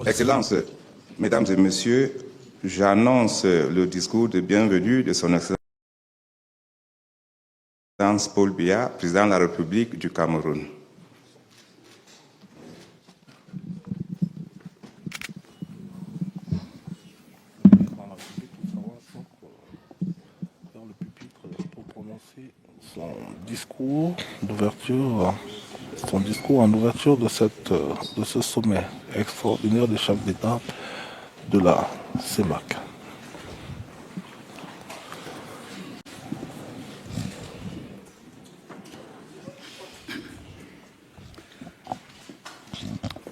Excellences, Mesdames et Messieurs, j'annonce le discours de bienvenue de son Excellence Paul Biya, président de la République du Cameroun. Pour prononcer son discours d'ouverture, son discours en ouverture de ce sommet extraordinaire des chefs d'État de la CEMAC.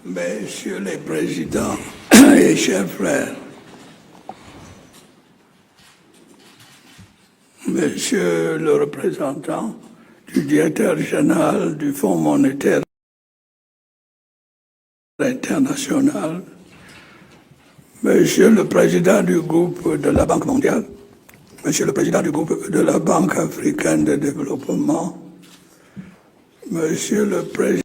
Messieurs les présidents et chers frères, Monsieur le représentant du directeur général du Fonds monétaire international, Monsieur le président du groupe de la Banque mondiale, Monsieur le président du groupe de la Banque africaine de développement, Monsieur le président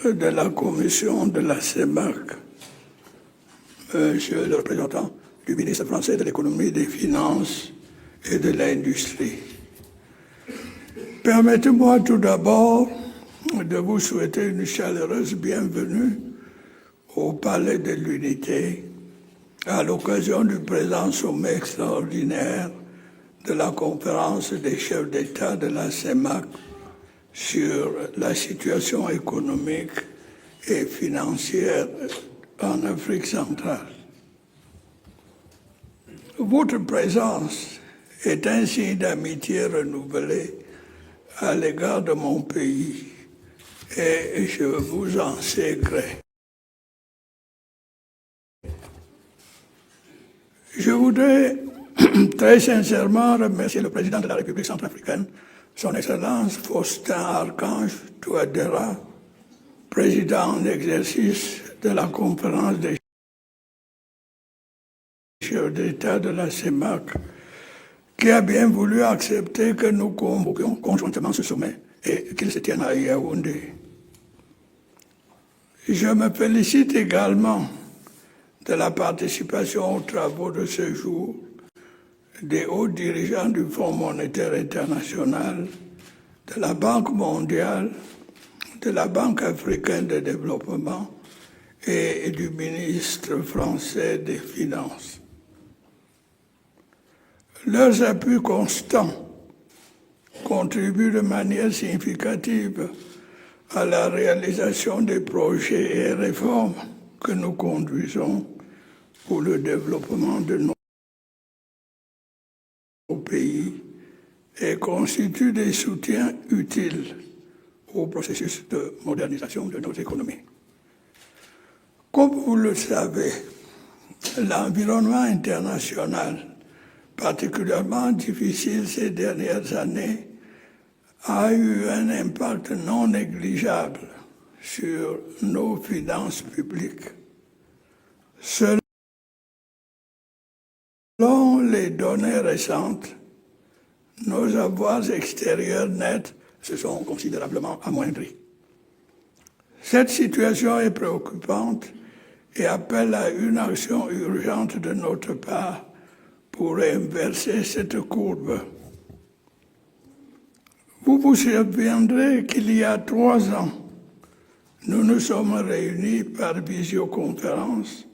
de la commission de la CEMAC, Monsieur le représentant du ministre français de l'économie, des finances et de l'industrie. Permettez-moi tout d'abord de vous souhaiter une chaleureuse bienvenue au Palais de l'Unité à l'occasion du présent sommet extraordinaire de la conférence des chefs d'État de la CEMAC sur la situation économique et financière en Afrique centrale. Votre présence est un signe d'amitié renouvelée à l'égard de mon pays et je vous en sais gré. Je voudrais très sincèrement remercier le président de la République centrafricaine, Son Excellence Faustin Archange Touadéra, président en exercice de la conférence des chef d'État de la CEMAC, qui a bien voulu accepter que nous convoquions conjointement ce sommet et qu'il se tienne à Yaoundé. Je me félicite également de la participation aux travaux de ce jour des hauts dirigeants du Fonds monétaire international, de la Banque mondiale, de la Banque africaine de développement et du ministre français des Finances. Leurs appuis constants contribuent de manière significative à la réalisation des projets et réformes que nous conduisons pour le développement de nos pays et constituent des soutiens utiles au processus de modernisation de nos économies. Comme vous le savez, l'environnement international, particulièrement difficile ces dernières années, a eu un impact non négligeable sur nos finances publiques. Selon les données récentes, nos avoirs extérieurs nets se sont considérablement amoindris. Cette situation est préoccupante et appelle à une action urgente de notre part pour inverser cette courbe. Vous vous souviendrez qu'il y a 3 ans, nous nous sommes réunis par visioconférence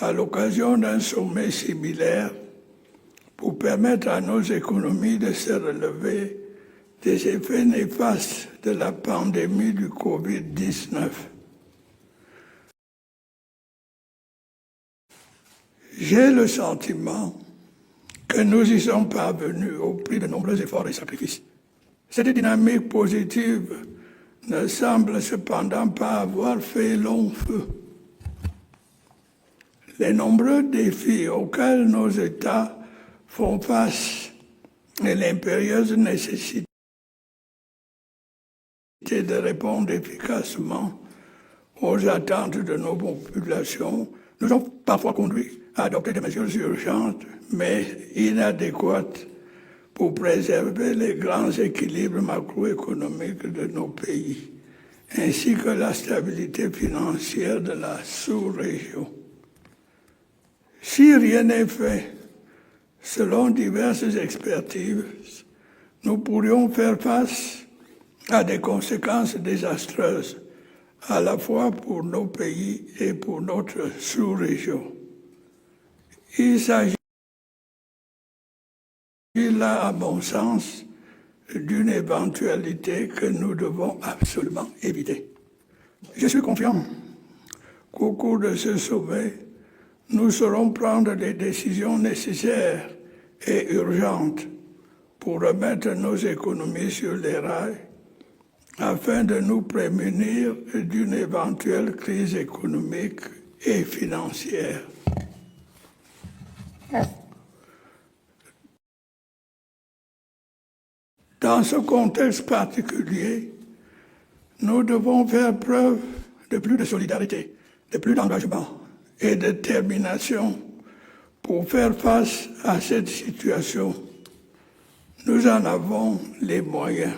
à l'occasion d'un sommet similaire pour permettre à nos économies de se relever des effets néfastes de la pandémie du Covid-19. J'ai le sentiment que nous y sommes parvenus au prix de nombreux efforts et sacrifices. Cette dynamique positive ne semble cependant pas avoir fait long feu. Les nombreux défis auxquels nos États font face et l'impérieuse nécessité de répondre efficacement aux attentes de nos populations nous ont parfois conduits à adopter des mesures urgentes mais inadéquates pour préserver les grands équilibres macroéconomiques de nos pays ainsi que la stabilité financière de la sous-région. Si rien n'est fait, selon diverses expertises, nous pourrions faire face à des conséquences désastreuses, à la fois pour nos pays et pour notre sous-région. Il s'agit là, à mon sens, d'une éventualité que nous devons absolument éviter. Je suis confiant qu'au cours de ce sommet, nous saurons prendre les décisions nécessaires et urgentes pour remettre nos économies sur les rails afin de nous prémunir d'une éventuelle crise économique et financière. Dans ce contexte particulier, nous devons faire preuve de plus de solidarité, de plus d'engagement et de détermination pour faire face à cette situation. Nous en avons les moyens.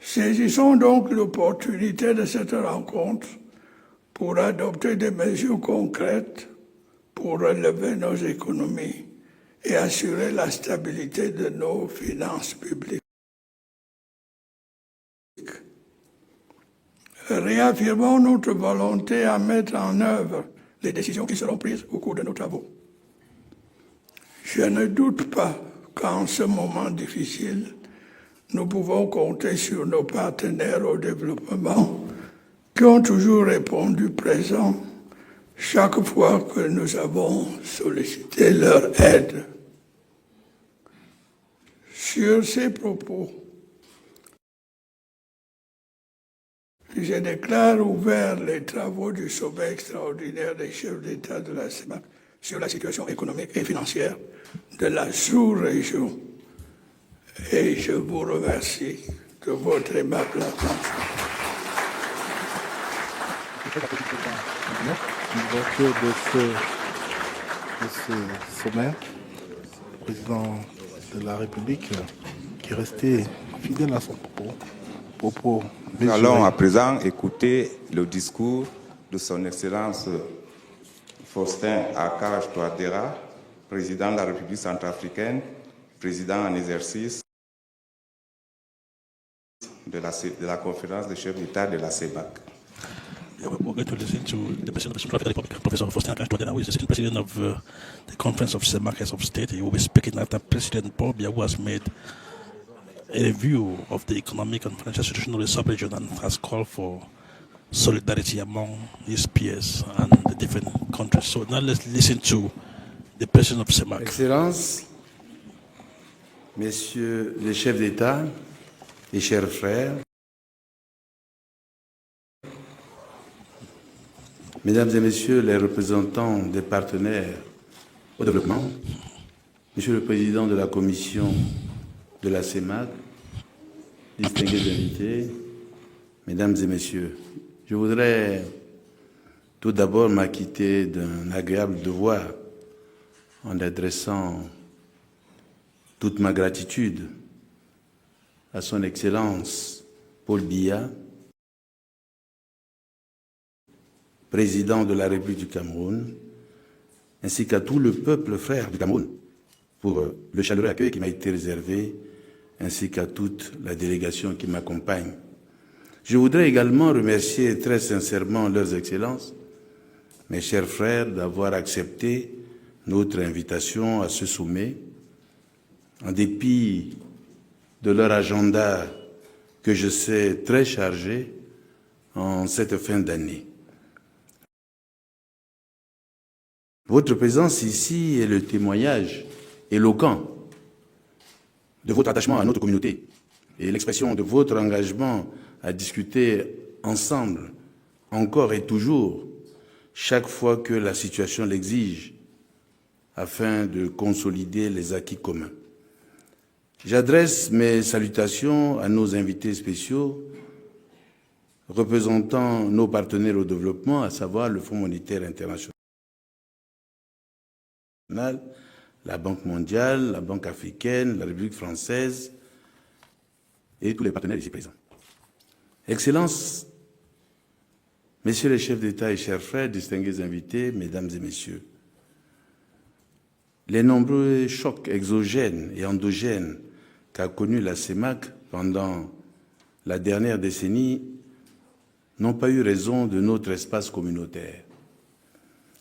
Saisissons donc l'opportunité de cette rencontre pour adopter des mesures concrètes pour relever nos économies et assurer la stabilité de nos finances publiques. Réaffirmons notre volonté à mettre en œuvre les décisions qui seront prises au cours de nos travaux. Je ne doute pas qu'en ce moment difficile, nous pouvons compter sur nos partenaires au développement qui ont toujours répondu présents chaque fois que nous avons sollicité leur aide. Sur ces propos, je déclare ouverts les travaux du sommet extraordinaire des chefs d'État de la CEMAC sur la situation économique et financière de la sous-région. Et je vous remercie de votre aimable attention. L'ouverture de ce sommet, le président de la République qui est resté fidèle à son propos Nous allons à présent écouter le discours de son Excellence Faustin Archange Touadéra, président de la République centrafricaine, président en exercice de la conférence des chefs d'État de la CEMAC. We're going to listen to the President of the Central African Republic, Professor Faustin Archange Touadéra, who is the sitting President of the Conference of CEMAC Heads of State. He will be speaking after President Paul Biya, who has made a review of the economic and financial situation of the sub-region and has called for solidarity among his peers and the different countries. So now let's listen to the President of CEMAC. Excellences, Messieurs les chefs d'État et chers frères, Mesdames et Messieurs les représentants des partenaires au développement, Monsieur le Président de la Commission de la CEMAC, distingués invités, Mesdames et Messieurs, je voudrais tout d'abord m'acquitter d'un agréable devoir en adressant toute ma gratitude à son Excellence Paul Biya, président de la République du Cameroun, ainsi qu'à tout le peuple frère du Cameroun, pour le chaleureux accueil qui m'a été réservé, ainsi qu'à toute la délégation qui m'accompagne. Je voudrais également remercier très sincèrement leurs excellences, mes chers frères, d'avoir accepté notre invitation à ce sommet, en dépit de leur agenda que je sais très chargé en cette fin d'année. Votre présence ici est le témoignage éloquent de votre attachement à notre communauté et l'expression de votre engagement à discuter ensemble, encore et toujours, chaque fois que la situation l'exige, afin de consolider les acquis communs. J'adresse mes salutations à nos invités spéciaux représentant nos partenaires au développement, à savoir le Fonds monétaire international, la Banque mondiale, la Banque africaine, la République française et tous les partenaires ici présents. Excellences, Messieurs les chefs d'État et chers frères, distingués invités, Mesdames et Messieurs, les nombreux chocs exogènes et endogènes qu'a connus la CEMAC pendant la dernière décennie n'ont pas eu raison de notre espace communautaire.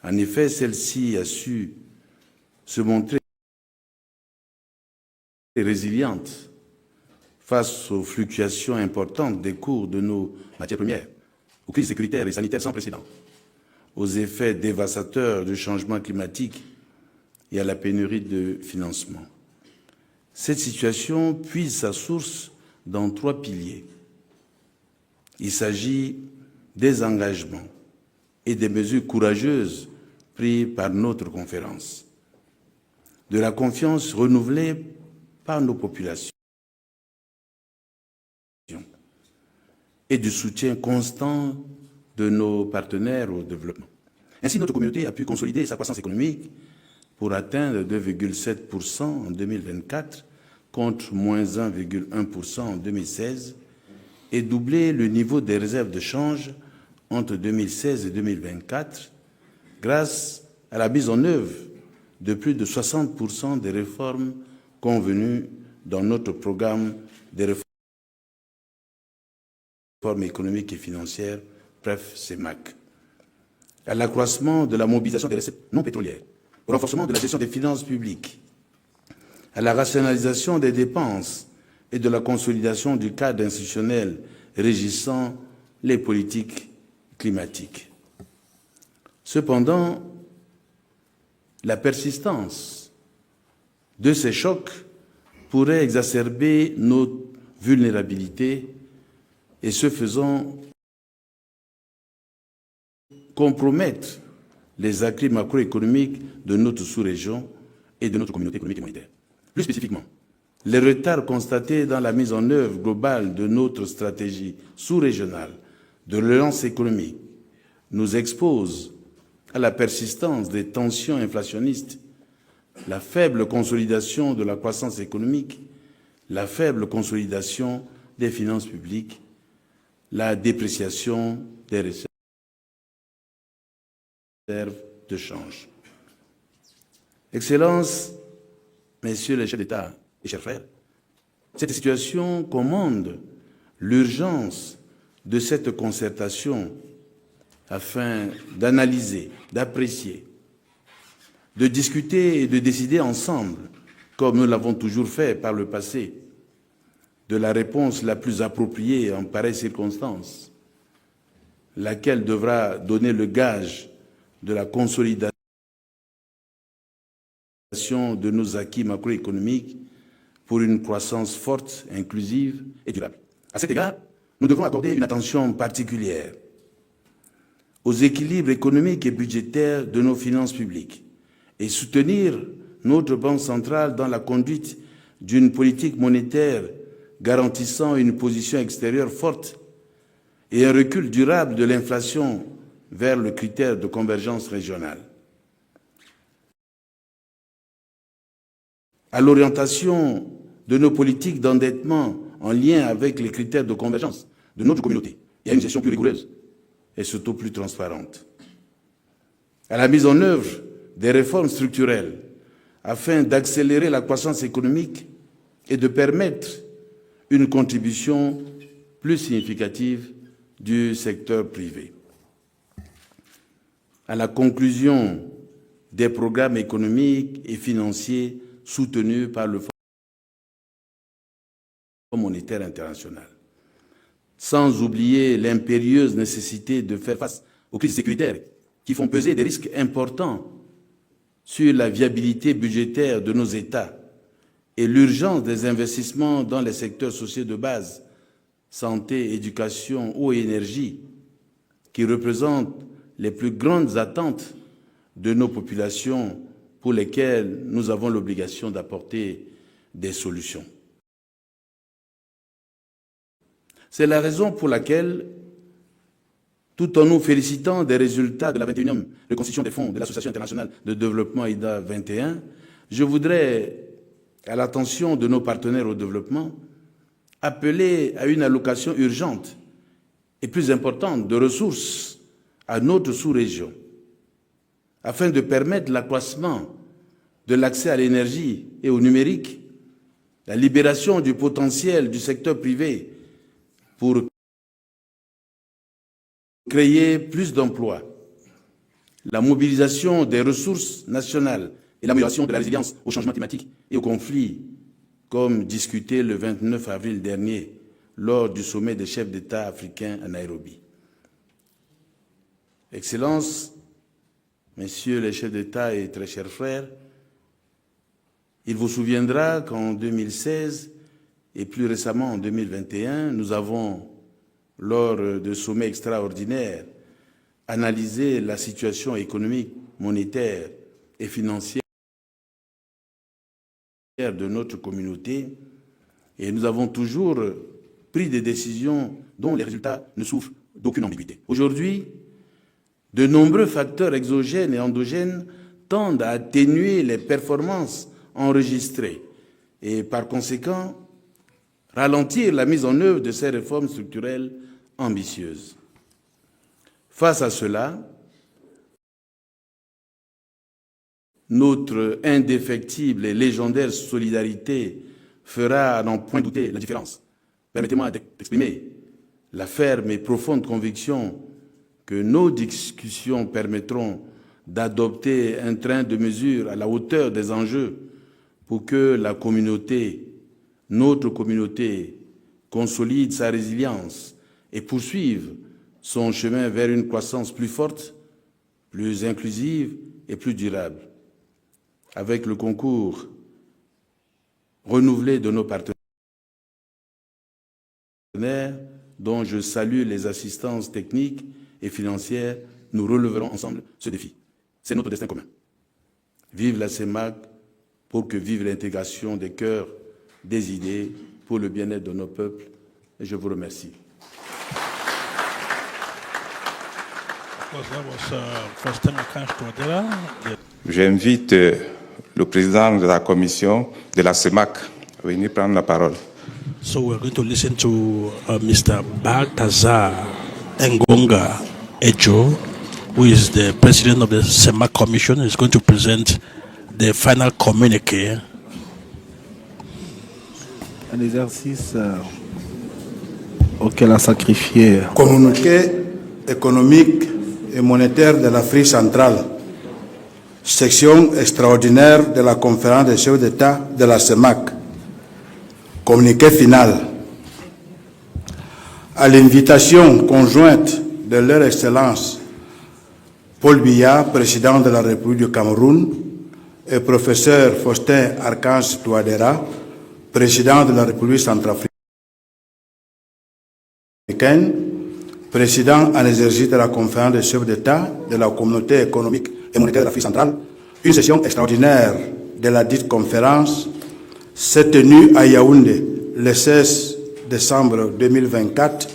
En effet, celle-ci a su se montrer résiliente face aux fluctuations importantes des cours de nos matières premières, aux crises sécuritaires et sanitaires sans précédent, aux effets dévastateurs du changement climatique et à la pénurie de financement. Cette situation puise sa source dans 3 piliers. Il s'agit des engagements et des mesures courageuses prises par notre conférence, de la confiance renouvelée par nos populations et du soutien constant de nos partenaires au développement. Ainsi, notre communauté a pu consolider sa croissance économique pour atteindre 2,7% en 2024 contre moins 1,1% en 2016 et doubler le niveau des réserves de change entre 2016 et 2024 grâce à la mise en œuvre de plus de 60% des réformes convenues dans notre programme des réformes économiques et financières, bref, CEMAC, à l'accroissement de la mobilisation des recettes non pétrolières, au renforcement de la gestion des finances publiques, à la rationalisation des dépenses et de la consolidation du cadre institutionnel régissant les politiques climatiques. Cependant, la persistance de ces chocs pourrait exacerber nos vulnérabilités et, ce faisant, compromettre les acquis macroéconomiques de notre sous-région et de notre communauté économique et monétaire. Plus spécifiquement, les retards constatés dans la mise en œuvre globale de notre stratégie sous-régionale de relance économique nous exposent à la persistance des tensions inflationnistes, la faible consolidation de la croissance économique, la faible consolidation des finances publiques, la dépréciation des réserves de change. Excellences, Messieurs les chefs d'État et chers frères, cette situation commande l'urgence de cette concertation afin d'analyser, d'apprécier, de discuter et de décider ensemble, comme nous l'avons toujours fait par le passé, de la réponse la plus appropriée en pareilles circonstances, laquelle devra donner le gage de la consolidation de nos acquis macroéconomiques pour une croissance forte, inclusive et durable. À cet égard, nous devons accorder une attention particulière aux équilibres économiques et budgétaires de nos finances publiques et soutenir notre Banque centrale dans la conduite d'une politique monétaire garantissant une position extérieure forte et un recul durable de l'inflation vers le critère de convergence régionale. À l'orientation de nos politiques d'endettement en lien avec les critères de convergence de notre communauté et à une gestion plus rigoureuse et surtout plus transparente. À la mise en œuvre des réformes structurelles afin d'accélérer la croissance économique et de permettre une contribution plus significative du secteur privé. À la conclusion des programmes économiques et financiers soutenus par le Fonds monétaire international. Sans oublier l'impérieuse nécessité de faire face aux crises sécuritaires qui font peser des risques importants sur la viabilité budgétaire de nos États et l'urgence des investissements dans les secteurs sociaux de base, santé, éducation, eau et énergie, qui représentent les plus grandes attentes de nos populations pour lesquelles nous avons l'obligation d'apporter des solutions. C'est la raison pour laquelle, tout en nous félicitant des résultats de la 21e reconstitution des fonds de l'Association internationale de développement IDA 21, je voudrais, à l'attention de nos partenaires au développement, appeler à une allocation urgente et plus importante de ressources à notre sous-région, afin de permettre l'accroissement de l'accès à l'énergie et au numérique, la libération du potentiel du secteur privé pour créer plus d'emplois, la mobilisation des ressources nationales et l'amélioration de la résilience au changement climatique et aux conflits, comme discuté le 29 avril dernier lors du sommet des chefs d'État africains à Nairobi. Excellences, Messieurs les chefs d'État et très chers frères, il vous souviendra qu'en 2016 et plus récemment en 2021, nous avons, lors de sommets extraordinaires, analysé la situation économique, monétaire et financière de notre communauté et nous avons toujours pris des décisions dont les résultats ne souffrent d'aucune ambiguïté. Aujourd'hui, de nombreux facteurs exogènes et endogènes tendent à atténuer les performances enregistrées et par conséquent ralentir la mise en œuvre de ces réformes structurelles ambitieuses. Face à cela, notre indéfectible et légendaire solidarité fera à n'en point douter la différence. Permettez-moi d'exprimer la ferme et profonde conviction que nos discussions permettront d'adopter un train de mesures à la hauteur des enjeux pour que la communauté, notre communauté, consolide sa résilience et poursuive son chemin vers une croissance plus forte, plus inclusive et plus durable. Avec le concours renouvelé de nos partenaires, dont je salue les assistances techniques et financières, nous releverons ensemble ce défi. C'est notre destin commun. Vive la CEMAC pour que vive l'intégration des cœurs, des idées, pour le bien-être de nos peuples. Et je vous remercie. J'invite le président de la commission de la CEMAC à venir prendre la parole. So we're going to listen to Mr. Baltazar Ngonga Ejo, who is the president of the CEMAC Commission. He's going to present the final communique. Un exercice auquel a sacrifié. Communiqué économique et monétaire de l'Afrique centrale. Section extraordinaire de la conférence des chefs d'État de la CEMAC. Communiqué final. À l'invitation conjointe de leur Excellence Paul Biya, président de la République du Cameroun, et professeur Faustin Archange Touadéra, président de la République centrafricaine, président en exercice de la conférence des chefs d'État de la communauté économique et monétaire de l'Afrique centrale, une session extraordinaire de la dite conférence s'est tenue à Yaoundé le 16 décembre 2024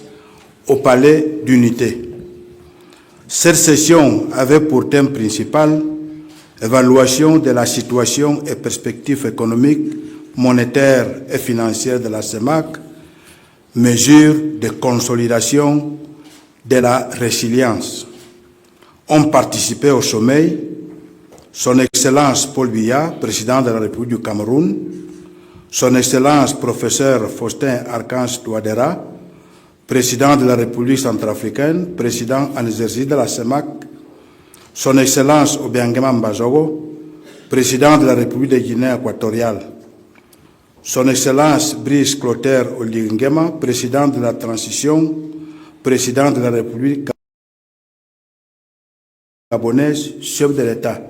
au Palais d'Unité. Cette session avait pour thème principal évaluation de la situation et perspectives économiques, monétaires et financières de la CEMAC, mesures de consolidation de la résilience. Ont participé au sommet Son Excellence Paul Biya, président de la République du Cameroun, Son Excellence professeur Faustin Archange Touadéra, président de la République centrafricaine, président en exercice de la CEMAC, Son Excellence Obiangema Mbazogo, président de la République de Guinée équatoriale, Son Excellence Brice Clotaire Oligingema, président de la transition, président de la République gabonaise, chef de l'État.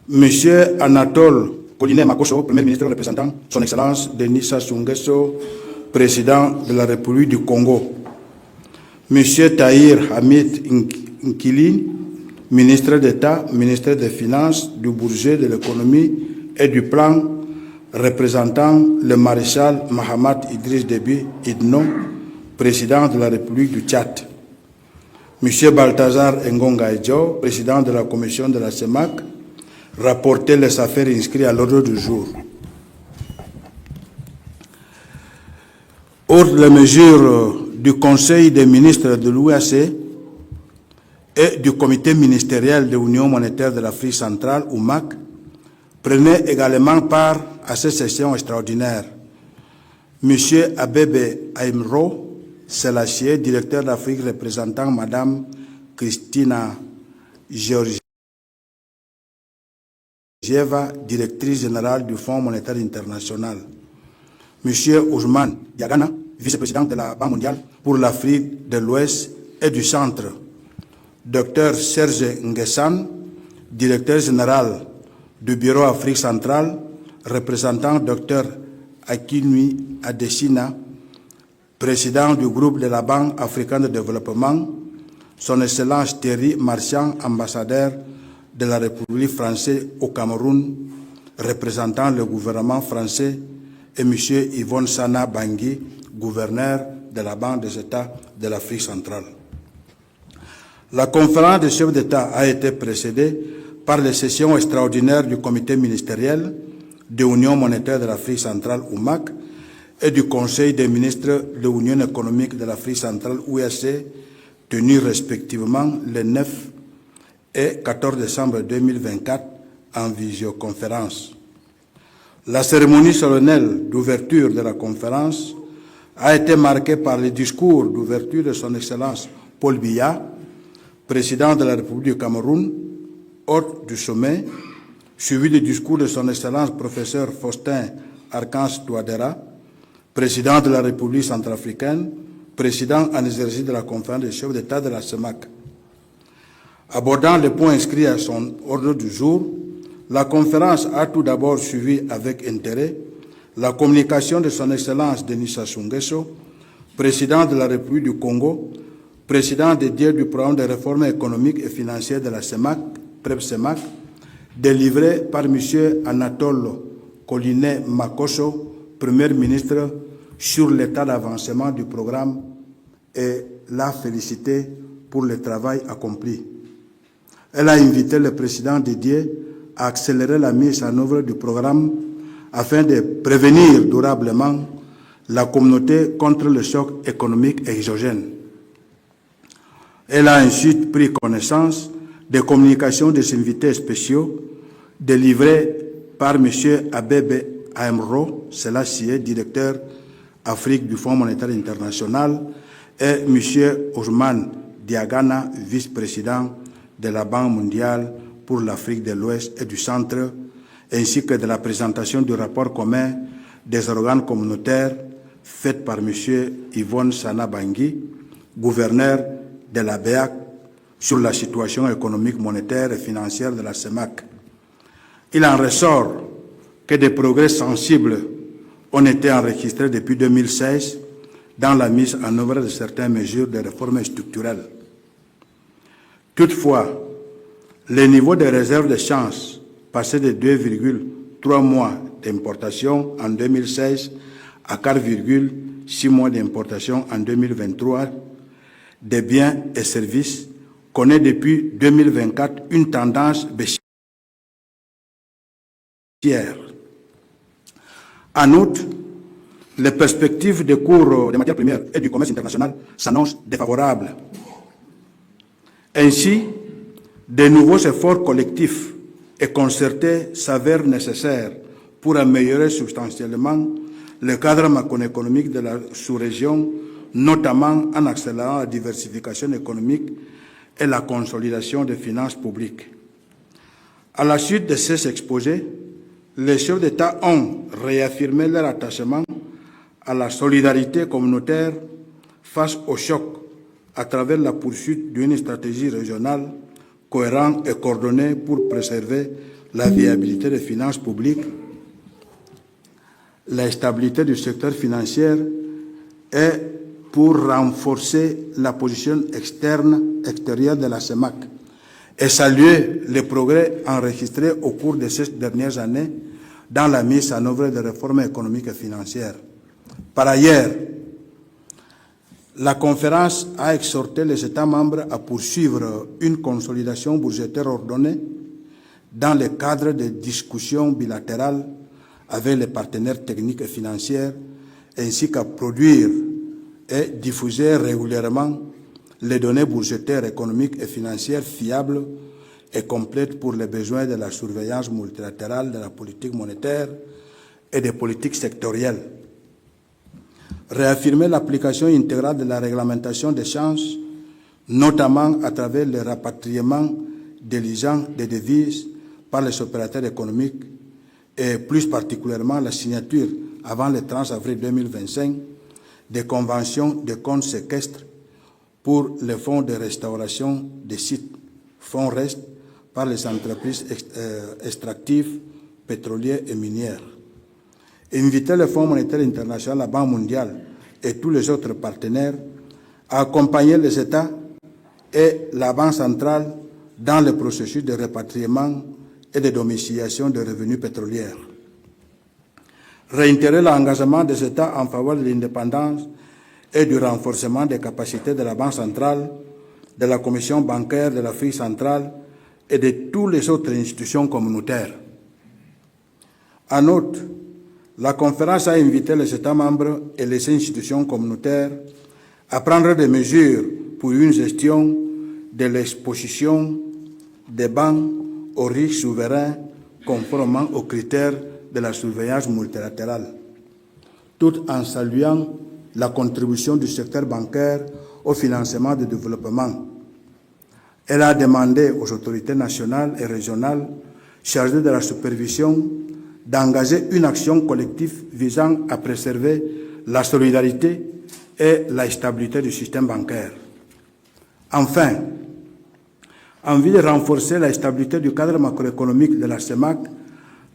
Monsieur Anatole Colinet Makoso, Premier ministre représentant Son Excellence Denis Sassou Nguesso, président de la République du Congo. Monsieur Tahir Hamid Nkili, ministre d'État, ministre des Finances, du Budget, de l'économie et du Plan, représentant le maréchal Mahamat Idriss Déby Itno, président de la République du Tchad. Monsieur Baltazar Ngonga Ejo, président de la commission de la CEMAC, rapporter les affaires inscrites à l'ordre du jour. Autres les mesures du Conseil des ministres de l'OAC et du Comité ministériel de l'Union monétaire de l'Afrique centrale, UMAC, prenaient également part à cette session extraordinaire. M. Abebe Aimro Selassie, directeur d'Afrique représentant Mme Christina Georgieva, directrice générale du Fonds monétaire international. M. Ousmane Diagana, vice-président de la Banque mondiale pour l'Afrique de l'Ouest et du Centre. Dr Serge Nguessan, directeur général du Bureau Afrique centrale, représentant Dr Akinui Adesina, président du groupe de la Banque africaine de développement, son Excellence Thierry Marchand, ambassadeur de la République française au Cameroun, représentant le gouvernement français, et M. Yvonne Sana Bangui, gouverneur de la Banque des États de l'Afrique centrale. La conférence des chefs d'État a été précédée par les sessions extraordinaires du Comité ministériel de l'Union monétaire de l'Afrique centrale, UMAC, et du Conseil des ministres de l'Union économique de l'Afrique centrale, UEAC, tenus respectivement les 9 et 14 décembre 2024 en visioconférence. La cérémonie solennelle d'ouverture de la conférence a été marquée par le discours d'ouverture de son Excellence Paul Biya, président de la République du Cameroun, hôte du sommet, suivi du discours de son Excellence professeur Faustin Archange Touadéra, président de la République centrafricaine, président en exercice de la conférence des chefs d'État de la CEMAC. Abordant les points inscrits à son ordre du jour, la conférence a tout d'abord suivi avec intérêt la communication de son Excellence Denis Sassou Nguesso, président de la République du Congo, président dédié du programme de réforme économique et financière de la CEMAC, PREP-CEMAC, délivré par M. Anatole Collinet Makosso, Premier ministre, sur l'état d'avancement du programme et l'a félicité pour le travail accompli. Elle a invité le président dédié à accélérer la mise en œuvre du programme afin de prévenir durablement la communauté contre le choc économique exogène. Elle a ensuite pris connaissance des communications des invités spéciaux délivrées par M. Abebe Aimro Selassie, directeur Afrique du Fonds monétaire international, et M. Ousmane Diagana, vice-président de la Banque mondiale pour l'Afrique de l'Ouest et du Centre, ainsi que de la présentation du rapport commun des organes communautaires faite par M. Yvonne Sana Bangui, gouverneur de la BEAC, sur la situation économique, monétaire et financière de la CEMAC. Il en ressort que des progrès sensibles ont été enregistrés depuis 2016 dans la mise en œuvre de certaines mesures de réforme structurelles. Toutefois, le niveau de réserve de change passé de 2,3 mois d'importation en 2016 à 4,6 mois d'importation en 2023 des biens et services connaît depuis 2024 une tendance baissière. En outre, les perspectives des cours des matières premières et du commerce international s'annoncent défavorables. Ainsi, de nouveaux efforts collectifs et concertés s'avèrent nécessaires pour améliorer substantiellement le cadre macroéconomique de la sous-région, notamment en accélérant la diversification économique et la consolidation des finances publiques. À la suite de ces exposés, les chefs d'État ont réaffirmé leur attachement à la solidarité communautaire face au choc à travers la poursuite d'une stratégie régionale cohérente et coordonnée pour préserver la viabilité des finances publiques, la stabilité du secteur financier et pour renforcer la position extérieure de la CEMAC et saluer les progrès enregistrés au cours de ces dernières années dans la mise en œuvre des réformes économiques et financières. Par ailleurs, la conférence a exhorté les États membres à poursuivre une consolidation budgétaire ordonnée dans le cadre de discussions bilatérales avec les partenaires techniques et financiers, ainsi qu'à produire et diffuser régulièrement les données budgétaires, économiques et financières fiables et complètes pour les besoins de la surveillance multilatérale de la politique monétaire et des politiques sectorielles. Réaffirmer l'application intégrale de la réglementation d'échange, notamment à travers le rapatriement diligent des devises par les opérateurs économiques et plus particulièrement la signature avant le 30 avril 2025 des conventions de compte séquestre pour les fonds de restauration des sites, fonds REST, par les entreprises extractives, pétrolières et minières. Inviter le Fonds monétaire international, la Banque mondiale et tous les autres partenaires à accompagner les États et la Banque centrale dans le processus de répatriement et de domiciliation de revenus pétroliers. Réitérer l'engagement des États en faveur de l'indépendance et du renforcement des capacités de la Banque centrale, de la Commission bancaire de l'Afrique centrale et de toutes les autres institutions communautaires. En outre, la conférence a invité les États membres et les institutions communautaires à prendre des mesures pour une gestion de l'exposition des banques aux risques souverains conformément aux critères de la surveillance multilatérale, tout en saluant la contribution du secteur bancaire au financement du développement. Elle a demandé aux autorités nationales et régionales chargées de la supervision d'engager une action collective visant à préserver la solidarité et la stabilité du système bancaire. Enfin, en vue de renforcer la stabilité du cadre macroéconomique de la CEMAC,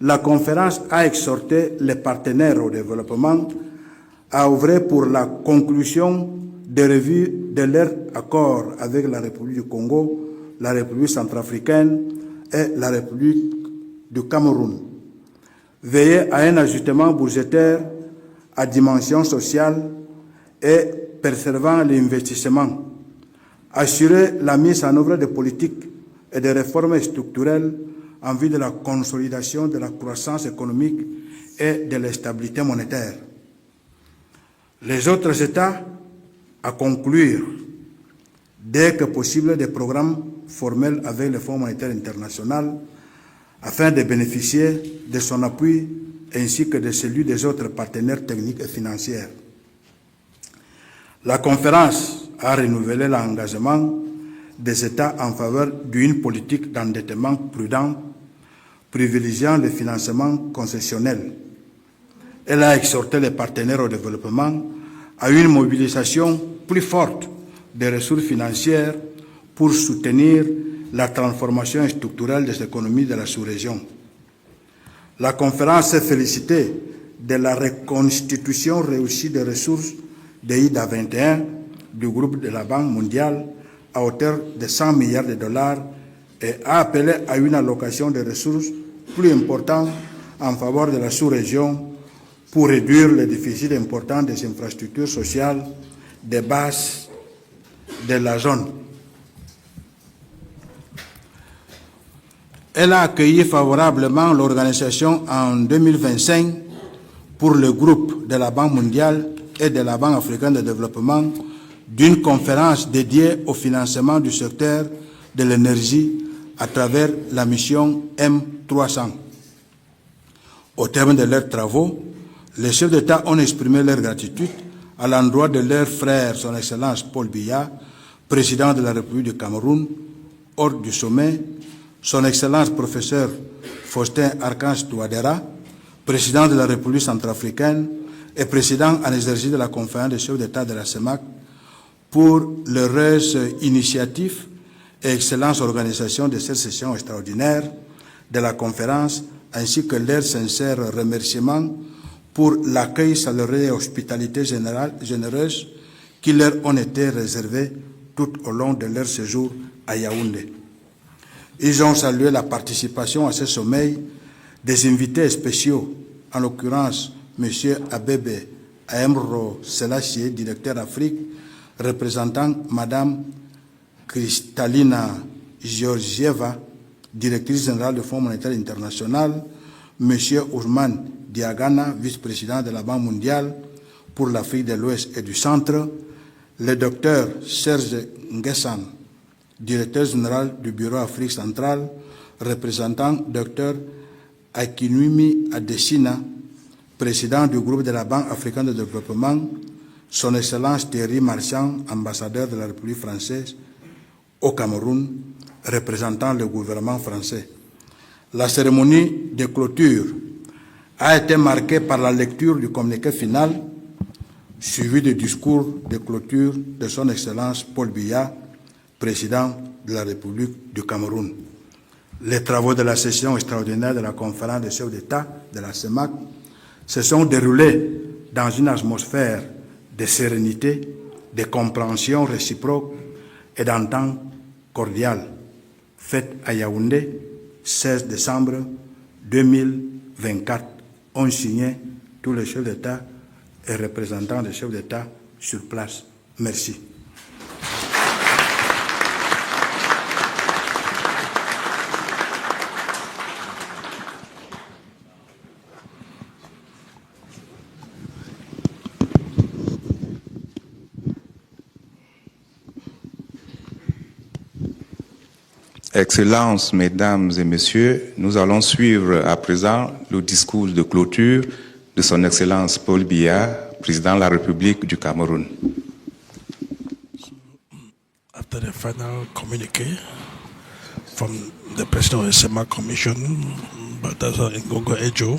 la conférence a exhorté les partenaires au développement à œuvrer pour la conclusion des revues de leur accord avec la République du Congo, la République centrafricaine et la République du Cameroun. Veiller à un ajustement budgétaire à dimension sociale et préservant l'investissement. Assurer la mise en œuvre de politiques et de réformes structurelles en vue de la consolidation de la croissance économique et de la stabilité monétaire. Les autres États à conclure dès que possible des programmes formels avec le Fonds monétaire international afin de bénéficier de son appui ainsi que de celui des autres partenaires techniques et financiers. La conférence a renouvelé l'engagement des États en faveur d'une politique d'endettement prudent, privilégiant le financement concessionnel. Elle a exhorté les partenaires au développement à une mobilisation plus forte des ressources financières pour soutenir la transformation structurelle des économies de la sous-région. La conférence s'est félicitée de la reconstitution réussie des ressources de IDA 21 du groupe de la Banque mondiale à hauteur de 100 milliards de dollars et a appelé à une allocation de ressources plus importante en faveur de la sous-région pour réduire le déficit important des infrastructures sociales de base de la zone. Elle a accueilli favorablement l'organisation en 2025 pour le groupe de la Banque mondiale et de la Banque africaine de développement d'une conférence dédiée au financement du secteur de l'énergie à travers la mission M300. Au terme de leurs travaux, les chefs d'État ont exprimé leur gratitude à l'endroit de leur frère, son Excellence Paul Biya, président de la République du Cameroun, hors du sommet, son Excellence professeur Faustin Archange Touadéra, président de la République centrafricaine et président en exercice de la conférence des chefs d'État de la CEMAC, pour l'heureuse initiative et excellente organisation de cette session extraordinaire de la conférence, ainsi que leurs sincères remerciements pour l'accueil chaleureux et hospitalité généreuse qui leur ont été réservés tout au long de leur séjour à Yaoundé. Ils ont salué la participation à ce sommet des invités spéciaux, en l'occurrence M. Abebe Aemro Selassie, directeur Afrique, représentant Mme Kristalina Georgieva, directrice générale du Fonds monétaire international, M. Ousmane Diagana, vice-président de la Banque mondiale, pour l'Afrique de l'Ouest et du Centre, le docteur Serge Nguessan, directeur général du Bureau Afrique centrale, représentant Dr Akinwumi Adesina, président du groupe de la Banque africaine de développement, Son Excellence Thierry Marchand, ambassadeur de la République française au Cameroun, représentant le gouvernement français. La cérémonie de clôture a été marquée par la lecture du communiqué final, suivi du discours de clôture de Son Excellence Paul Biya, président de la République du Cameroun. Les travaux de la session extraordinaire de la conférence des chefs d'État de la CEMAC se sont déroulés dans une atmosphère de sérénité, de compréhension réciproque et d'entente cordiale, faite à Yaoundé, 16 décembre 2024, ont signé tous les chefs d'État et représentants des chefs d'État sur place. Merci. Excellences, Mesdames et Messieurs, nous allons suivre à présent le discours de clôture de Son Excellence Paul Biya, président de la République du Cameroun. After the final communique from the President of the CEMAC Commission, Balthazar Ngogo Ejo,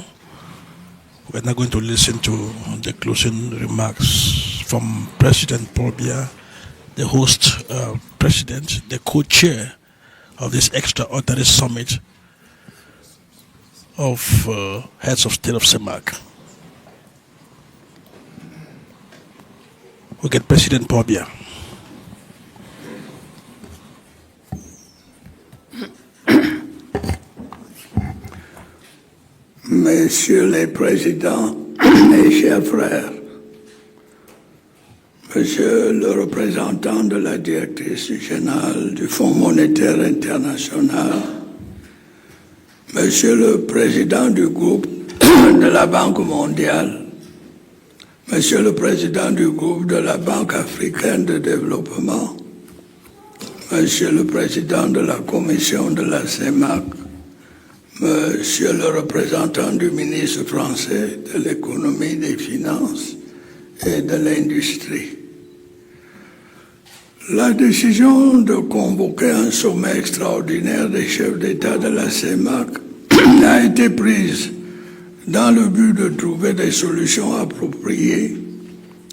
we're now going to listen to the closing remarks from President Paul Biya, the host president, the co-chair of this extraordinary summit of heads of state of CEMAC. We get President Paul Biya. Messieurs les présidents, mes chers frères, Monsieur le représentant de la directrice générale du Fonds monétaire international, Monsieur le président du groupe de la Banque mondiale, Monsieur le président du groupe de la Banque africaine de développement, Monsieur le président de la commission de la CEMAC, Monsieur le représentant du ministre français de l'économie, des finances et de l'industrie. La décision de convoquer un sommet extraordinaire des chefs d'État de la CEMAC a été prise dans le but de trouver des solutions appropriées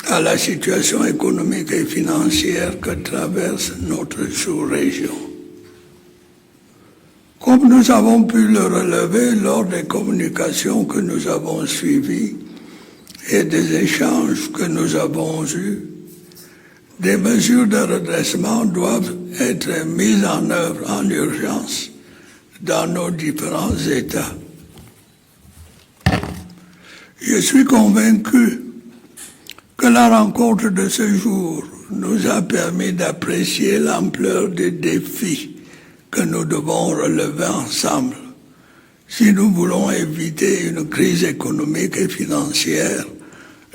à la situation économique et financière que traverse notre sous-région. Comme nous avons pu le relever lors des communications que nous avons suivies et des échanges que nous avons eus, des mesures de redressement doivent être mises en œuvre en urgence dans nos différents États. Je suis convaincu que la rencontre de ce jour nous a permis d'apprécier l'ampleur des défis que nous devons relever ensemble si nous voulons éviter une crise économique et financière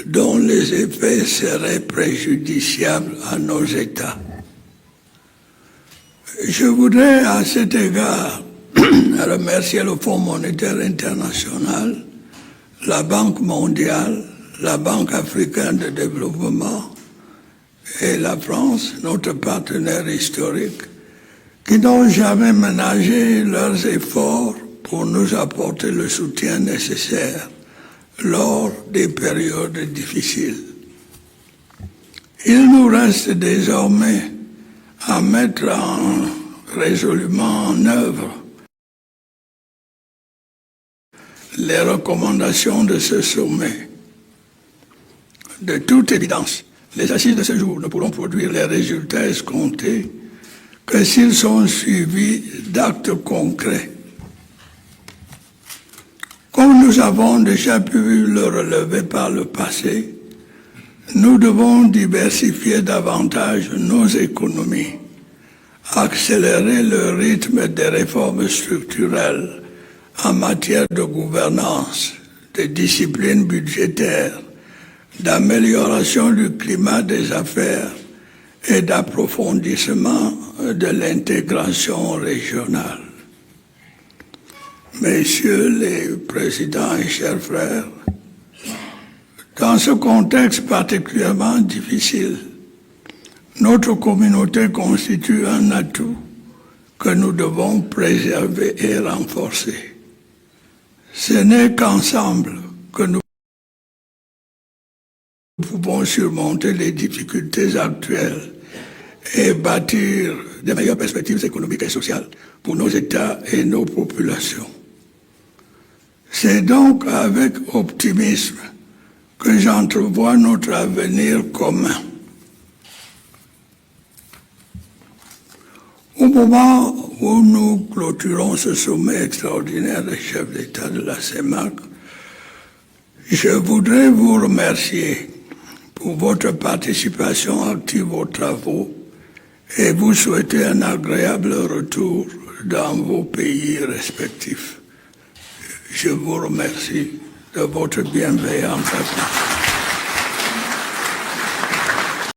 dont les effets seraient préjudiciables à nos États. Je voudrais à cet égard remercier le Fonds monétaire international, la Banque mondiale, la Banque africaine de développement et la France, notre partenaire historique, qui n'ont jamais ménagé leurs efforts pour nous apporter le soutien nécessaire lors des périodes difficiles. Il nous reste désormais à mettre résolument en œuvre les recommandations de ce sommet. De toute évidence, les assises de ce jour ne pourront produire les résultats escomptés que s'ils sont suivis d'actes concrets. Comme nous avons déjà pu le relever par le passé, nous devons diversifier davantage nos économies, accélérer le rythme des réformes structurelles en matière de gouvernance, de discipline budgétaire, d'amélioration du climat des affaires et d'approfondissement de l'intégration régionale. Messieurs les présidents et chers frères, dans ce contexte particulièrement difficile, notre communauté constitue un atout que nous devons préserver et renforcer. Ce n'est qu'ensemble que nous pouvons surmonter les difficultés actuelles et bâtir de meilleures perspectives économiques et sociales pour nos États et nos populations. C'est donc avec optimisme que j'entrevois notre avenir commun. Au moment où nous clôturons ce sommet extraordinaire des chefs d'État de la CEMAC, je voudrais vous remercier pour votre participation active aux travaux et vous souhaiter un agréable retour dans vos pays respectifs. Je vous remercie de votre bienveillance.